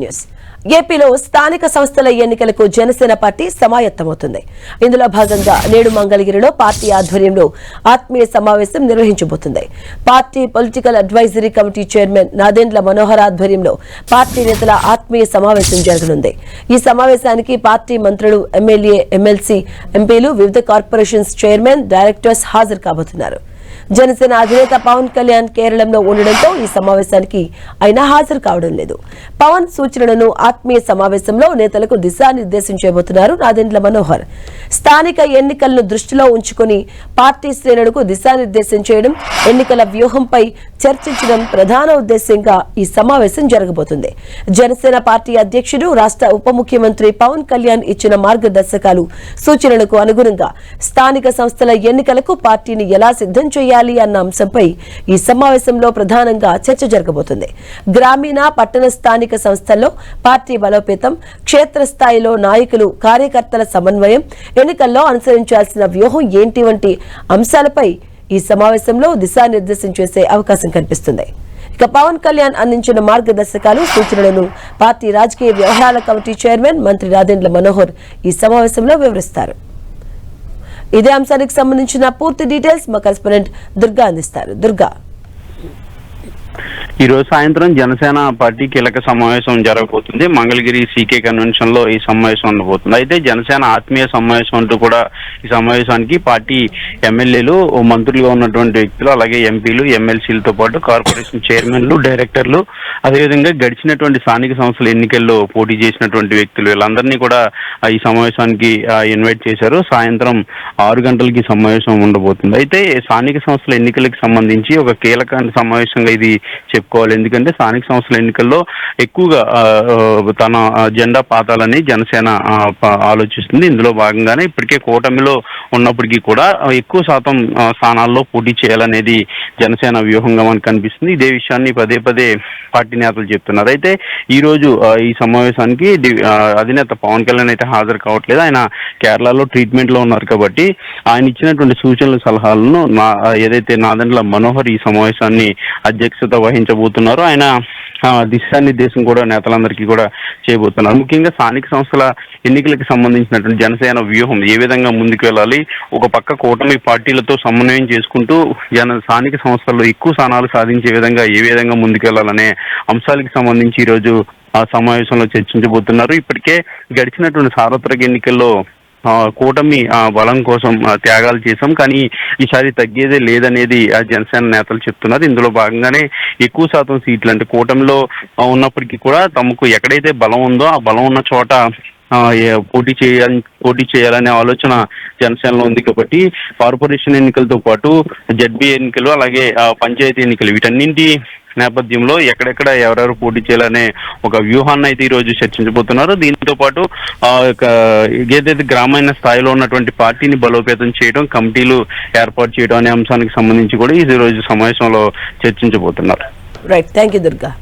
News ఏపీలో స్థానిక సంస్థల ఎన్నికలకు జనసేన పార్టీ సమాయత్తమవుతుంది. ఇందులో భాగంగా నేడు మంగళగిరిలో పార్టీ ఆధ్వర్యంలో ఆత్మీయ సమావేశం నిర్వహించబోతుంది. Party political advisory committee chairman Nadendla Manohar ఆధ్వర్యంలో పార్టీ నేతల ఆత్మీయ సమావేశం జరగనుంది. ఈ సమావేశానికి పార్టీ మంత్రులు, ఎమ్మెల్యే, ఎమ్మెల్సీ, ఎంపీలు, వివిధ కార్పొరేషన్స్ చైర్మన్, డైరెక్టర్స్ హాజరు కాబోతున్నారు. జనసేన అధినేత పవన్ కళ్యాణ్ కేరళంలో ఉండడంతో ఈ సమావేశానికి ఆయన హాజరు కావడం లేదు. పవన్ సూచనలను ఆత్మీయ సమావేశంలో నేతలకు దిశానిర్దేశం చేయబోతున్నారు నాదెండ్ల మనోహర్. స్థానిక ఎన్నికలను దృష్టిలో ఉంచుకుని పార్టీ శ్రేణులకు దిశానిర్దేశం చేయడం, ఎన్నికల వ్యూహంపై చర్చించడం ప్రధాన ఉద్దేశంగా ఈ సమావేశం జరగబోతుంది. జనసేన పార్టీ అధ్యక్షుడు, రాష్ట్ర ఉప ముఖ్యమంత్రి పవన్ కళ్యాణ్ ఇచ్చిన మార్గదర్శకాలు, సూచనలకు అనుగుణంగా స్థానిక సంస్థల ఎన్నికలకు పార్టీని ఎలా సిద్ధం చేయాలి అన్న అంశంపై ఈ సమావేశంలో ప్రధానంగా చర్చ జరగబోతుంది. గ్రామీణ, పట్టణ, స్థానిక సంస్థల్లో పార్టీ బలోపేతం, క్షేత్రస్థాయిలో నాయకులు, కార్యకర్తల సమన్వయం, ఎన్నికల్లో అనుసరించాల్సిన వ్యూహం ఏంటి వంటి అంశాలపై ఈ సమావేశంలో దిశానిర్దేశం చేసే అవకాశం కనిపిస్తుంది. ఇక పవన్ కళ్యాణ్ అందించిన మార్గదర్శకాలు, సూచనలను పార్టీ రాజకీయ వ్యవహారాల కమిటీ చైర్మన్ మంత్రి నాదెండ్ల మనోహర్ ఈ సమావేశంలో వివరిస్తారు. ఇదే అంశానికి సంబంధించిన పూర్తి డీటెయిల్స్ మా కరెస్పాండెంట్ దుర్గా అందిస్తారు. దుర్గా, ఈ రోజు సాయంత్రం జనసేన పార్టీ కీలక సమావేశం జరగబోతుంది. మంగళగిరి సీకే కన్వెన్షన్ లో ఈ సమావేశం ఉండబోతుంది. అయితే జనసేన ఆత్మీయ సమావేశం అంటూ కూడా ఈ సమావేశానికి పార్టీ ఎమ్మెల్యేలు, మంత్రులుగా ఉన్నటువంటి వ్యక్తులు, అలాగే ఎంపీలు, ఎమ్మెల్సీలతో పాటు కార్పొరేషన్ చైర్మన్లు, డైరెక్టర్లు, అదేవిధంగా గడిచినటువంటి స్థానిక సంస్థల ఎన్నికల్లో పోటీ చేసినటువంటి వ్యక్తులు, వీళ్ళందరినీ కూడా ఈ సమావేశానికి ఇన్వైట్ చేశారు. సాయంత్రం 6 గంటలకి సమావేశం ఉండబోతుంది. అయితే స్థానిక సంస్థల ఎన్నికలకు సంబంధించి ఒక కీలక సమావేశంగా ఇది చెప్పుకోవాలి. ఎందుకంటే స్థానిక సంస్థల ఎన్నికల్లో ఎక్కువగా తన జెండా పాతాలని జనసేన ఆలోచిస్తుంది. ఇందులో భాగంగానే ఇప్పటికే కూటమిలో ఉన్నప్పటికీ కూడా ఎక్కువ శాతం స్థానాల్లో పోటీ చేయాలనేది జనసేన వ్యూహంగా మనకు కనిపిస్తుంది. ఇదే విషయాన్ని పదే పదే పార్టీ నేతలు చెప్తున్నారు. అయితే ఈ రోజు ఈ సమావేశానికి అధినేత పవన్ కళ్యాణ్ అయితే హాజరు కావట్లేదు. ఆయన కేరళలో ట్రీట్మెంట్ లో ఉన్నారు కాబట్టి ఆయన ఇచ్చినటువంటి సూచనలు, సలహాలను ఏదైతే నాదెండ్ల మనోహర్ ఈ సమావేశాన్ని అధ్యక్షత వహించబోతున్నారు. ఆయన దిశానిర్దేశం కూడా నేతలందరికీ కూడా చేయబోతున్నారు. ముఖ్యంగా స్థానిక సంస్థల ఎన్నికలకు సంబంధించినటువంటి జనసేన వ్యూహం ఏ విధంగా ముందుకు వెళ్ళాలి, ఒక పక్క కూటమి పార్టీలతో సమన్వయం చేసుకుంటూ స్థానిక సంస్థల్లో ఎక్కువ స్థానాలు సాధించే విధంగా ఏ విధంగా ముందుకు వెళ్ళాలనే అంశాలకు సంబంధించి ఈరోజు ఆ సమావేశంలో చర్చించబోతున్నారు. ఇప్పటికే గడిచినటువంటి సార్వత్రిక ఎన్నికల్లో కూటమి బలం కోసం త్యాగాలు చేశాం, కానీ ఈసారి తగ్గేదే లేదనేది జనసేన నేతలు చెప్తున్నారు. ఇందులో భాగంగానే ఎక్కువ శాతం సీట్లు, అంటే కూటమిలో ఉన్నప్పటికీ కూడా తమకు ఎక్కడైతే బలం ఉందో ఆ బలం ఉన్న చోట పోటీ చేయాలనే ఆలోచన జనసేనలో ఉంది. కాబట్టి కార్పొరేషన్ ఎన్నికలతో పాటు జడ్బీ ఎన్నికలు, అలాగే పంచాయతీ ఎన్నికలు, వీటన్నింటి నేపథ్యంలో ఎక్కడెక్కడ ఎవరెవరు పోటీ చేయాలనే ఒక వ్యూహాన్ని అయితే ఈ రోజు చర్చించబోతున్నారు. దీంతో పాటు ఏదైతే గ్రామీణ స్థాయిలో ఉన్నటువంటి పార్టీని బలోపేతం చేయడం, కమిటీలు ఏర్పాటు చేయడం అనే అంశానికి సంబంధించి కూడా ఈ రోజు సమావేశంలో చర్చించబోతున్నారు. Right, thank you Durga.